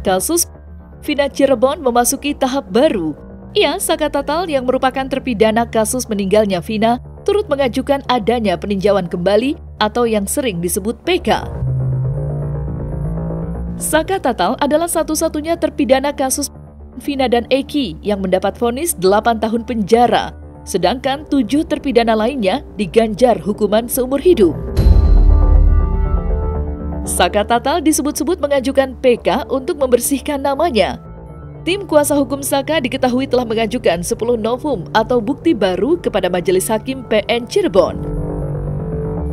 Kasus Vina Cirebon memasuki tahap baru. Ia, Saka Tatal yang merupakan terpidana kasus meninggalnya Vina, turut mengajukan adanya peninjauan kembali atau yang sering disebut PK. Saka Tatal adalah satu-satunya terpidana kasus Vina dan Eki yang mendapat vonis 8 tahun penjara, sedangkan 7 terpidana lainnya diganjar hukuman seumur hidup. Saka Tatal disebut-sebut mengajukan PK untuk membersihkan namanya. Tim kuasa hukum Saka diketahui telah mengajukan 10 novum atau bukti baru kepada Majelis Hakim PN Cirebon.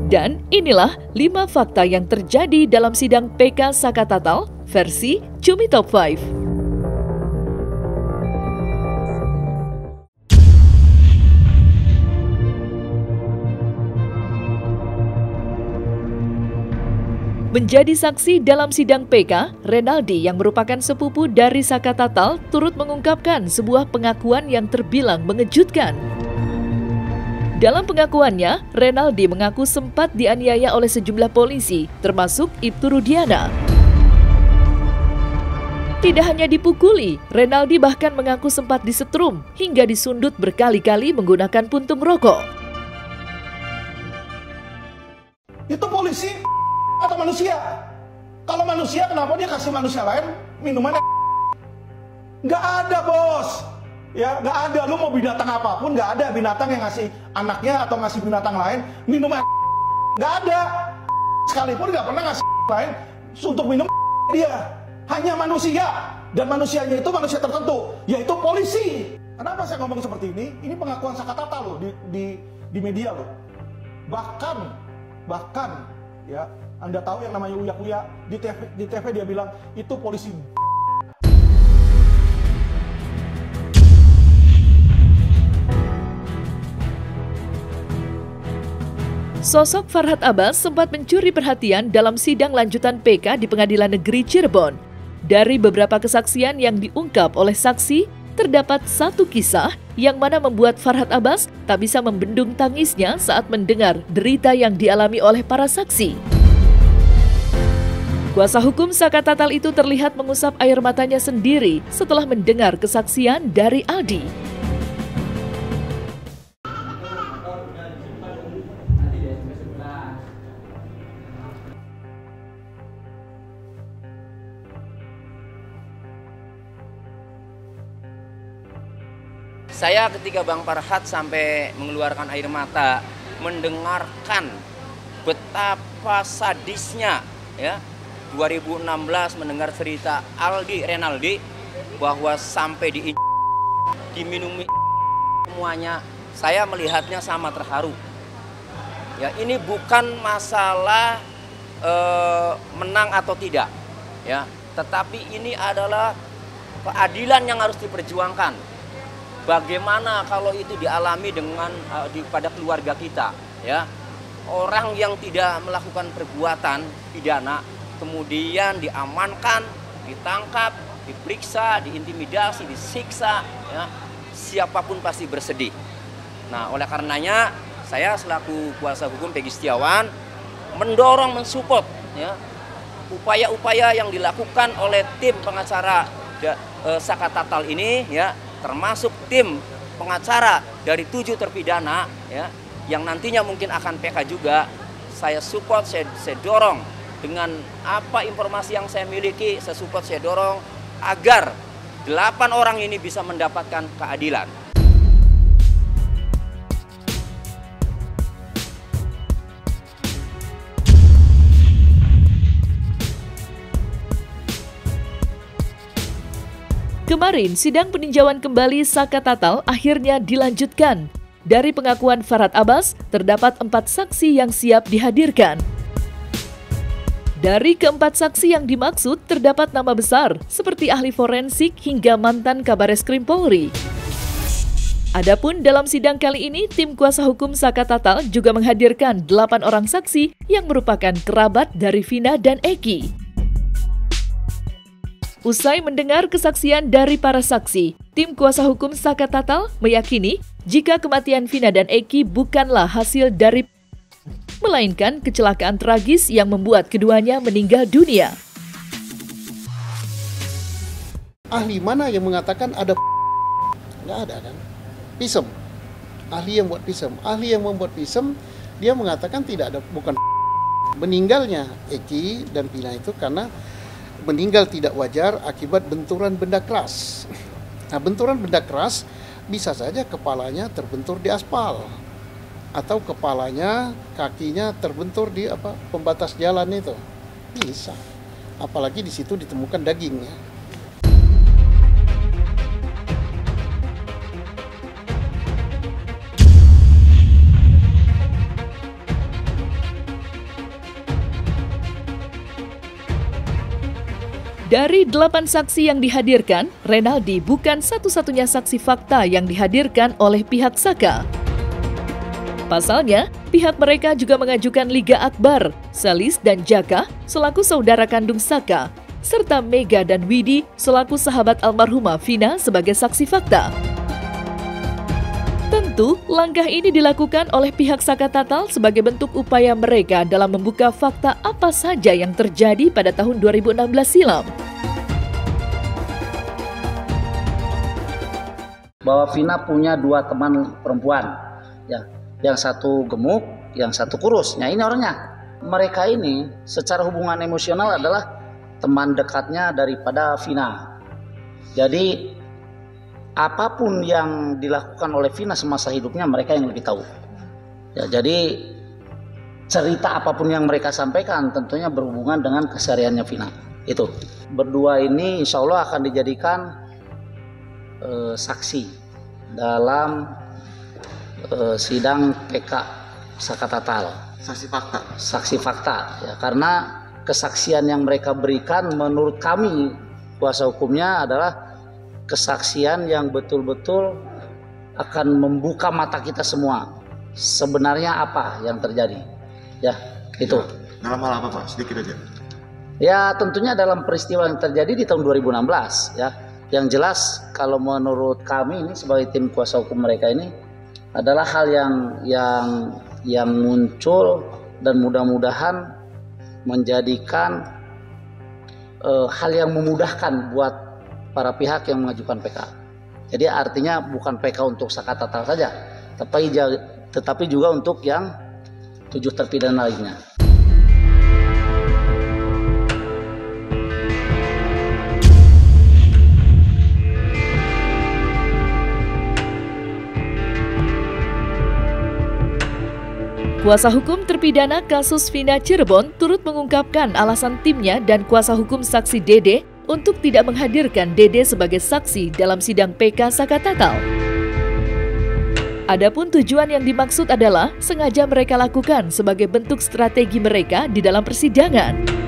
Dan inilah 5 fakta yang terjadi dalam sidang PK Saka Tatal versi Cumi Top 5. Menjadi saksi dalam sidang PK, Renaldi yang merupakan sepupu dari Saka Tatal turut mengungkapkan sebuah pengakuan yang terbilang mengejutkan. Dalam pengakuannya, Renaldi mengaku sempat dianiaya oleh sejumlah polisi, termasuk Ibtu Rudiana. Tidak hanya dipukuli, Renaldi bahkan mengaku sempat disetrum hingga disundut berkali-kali menggunakan puntung rokok. Itu polisi atau manusia? Kalau manusia, kenapa dia kasih manusia lain minuman? Nggak ada, bos. Ya, nggak ada. Lu mau binatang apapun, nggak ada binatang yang ngasih anaknya atau ngasih binatang lain minuman. Nggak ada. Sekalipun nggak pernah ngasih lain untuk minum dia. Hanya manusia. Dan manusianya itu manusia tertentu, yaitu polisi. Kenapa saya ngomong seperti ini? Ini pengakuan Saka Tatal loh di media loh. Bahkan ya, Anda tahu yang namanya Uya-Uya di TV dia bilang itu polisi. Sosok Farhad Abbas sempat mencuri perhatian dalam sidang lanjutan PK di Pengadilan Negeri Cirebon. Dari beberapa kesaksian yang diungkap oleh saksi, terdapat satu kisah yang mana membuat Farhad Abbas tak bisa membendung tangisnya saat mendengar derita yang dialami oleh para saksi. Kuasa hukum Saka Tatal itu terlihat mengusap air matanya sendiri setelah mendengar kesaksian dari Aldi. Saya ketika Bang Farhad sampai mengeluarkan air mata mendengarkan betapa sadisnya ya 2016 mendengar cerita Aldi Renaldi bahwa sampai diminumi semuanya, saya melihatnya sama terharu. Ya, ini bukan masalah menang atau tidak ya, tetapi ini adalah keadilan yang harus diperjuangkan. Bagaimana kalau itu dialami pada keluarga kita, ya? Orang yang tidak melakukan perbuatan pidana, kemudian diamankan, ditangkap, diperiksa, diintimidasi, disiksa, ya? Siapapun pasti bersedih. Nah, oleh karenanya saya selaku kuasa hukum Peggy Setiawan mendorong, mensupport, ya, upaya-upaya yang dilakukan oleh tim pengacara Saka Tatal ini, ya, termasuk tim pengacara dari 7 terpidana ya, yang nantinya mungkin akan PK juga. Saya support, saya dorong dengan apa informasi yang saya miliki, saya support, saya dorong agar 8 orang ini bisa mendapatkan keadilan. Kemarin, sidang peninjauan kembali Saka Tatal akhirnya dilanjutkan. Dari pengakuan Farhad Abbas, terdapat 4 saksi yang siap dihadirkan. Dari keempat saksi yang dimaksud, terdapat nama besar seperti ahli forensik hingga mantan Kabareskrim Polri. Adapun dalam sidang kali ini, tim kuasa hukum Saka Tatal juga menghadirkan 8 orang saksi yang merupakan kerabat dari Vina dan Eki. Usai mendengar kesaksian dari para saksi, tim kuasa hukum Saka Tatal meyakini jika kematian Vina dan Eki bukanlah hasil dari melainkan kecelakaan tragis yang membuat keduanya meninggal dunia. ahli mana yang mengatakan ada nggak ada kan? Pisem, ahli yang buat pisem, ahli yang membuat pisem dia mengatakan tidak ada, bukan meninggalnya Eki dan Vina itu karena meninggal tidak wajar akibat benturan benda keras. Nah, benturan benda keras bisa saja kepalanya terbentur di aspal atau kepalanya, kakinya terbentur di pembatas jalan itu. Bisa. Apalagi di situ ditemukan dagingnya. Dari 8 saksi yang dihadirkan, Renaldi bukan satu-satunya saksi fakta yang dihadirkan oleh pihak Saka. Pasalnya, pihak mereka juga mengajukan Liga Akbar, Selis dan Jaka selaku saudara kandung Saka, serta Mega dan Widi selaku sahabat almarhumah Vina sebagai saksi fakta. Tentu, langkah ini dilakukan oleh pihak Saka Tatal sebagai bentuk upaya mereka dalam membuka fakta apa saja yang terjadi pada tahun 2016 silam. Bahwa Vina punya 2 teman perempuan, ya, yang satu gemuk, yang satu kurus. Nah, ini orangnya. Mereka ini secara hubungan emosional adalah teman dekatnya daripada Vina. Jadi apapun yang dilakukan oleh Vina semasa hidupnya mereka yang lebih tahu. Ya, jadi cerita apapun yang mereka sampaikan tentunya berhubungan dengan kesehariannya Vina. Itu berdua ini insya Allah akan dijadikan saksi dalam sidang PK Saka Tatal. Saksi fakta. Saksi fakta, ya, karena kesaksian yang mereka berikan menurut kami kuasa hukumnya adalah kesaksian yang betul-betul akan membuka mata kita semua. Sebenarnya apa yang terjadi? Ya, itu. Dalam hal apa, Pak? Sedikit aja. Ya, tentunya dalam peristiwa yang terjadi di tahun 2016, ya. Yang jelas kalau menurut kami ini sebagai tim kuasa hukum mereka ini adalah hal yang muncul dan mudah-mudahan menjadikan hal yang memudahkan buat para pihak yang mengajukan PK. Jadi artinya bukan PK untuk Saka Tatal saja, tetapi juga untuk yang 7 terpidana lainnya. Kuasa hukum terpidana kasus Vina Cirebon turut mengungkapkan alasan timnya dan kuasa hukum saksi Dede untuk tidak menghadirkan Dede sebagai saksi dalam sidang PK Saka Tatal. Adapun tujuan yang dimaksud adalah sengaja mereka lakukan sebagai bentuk strategi mereka di dalam persidangan.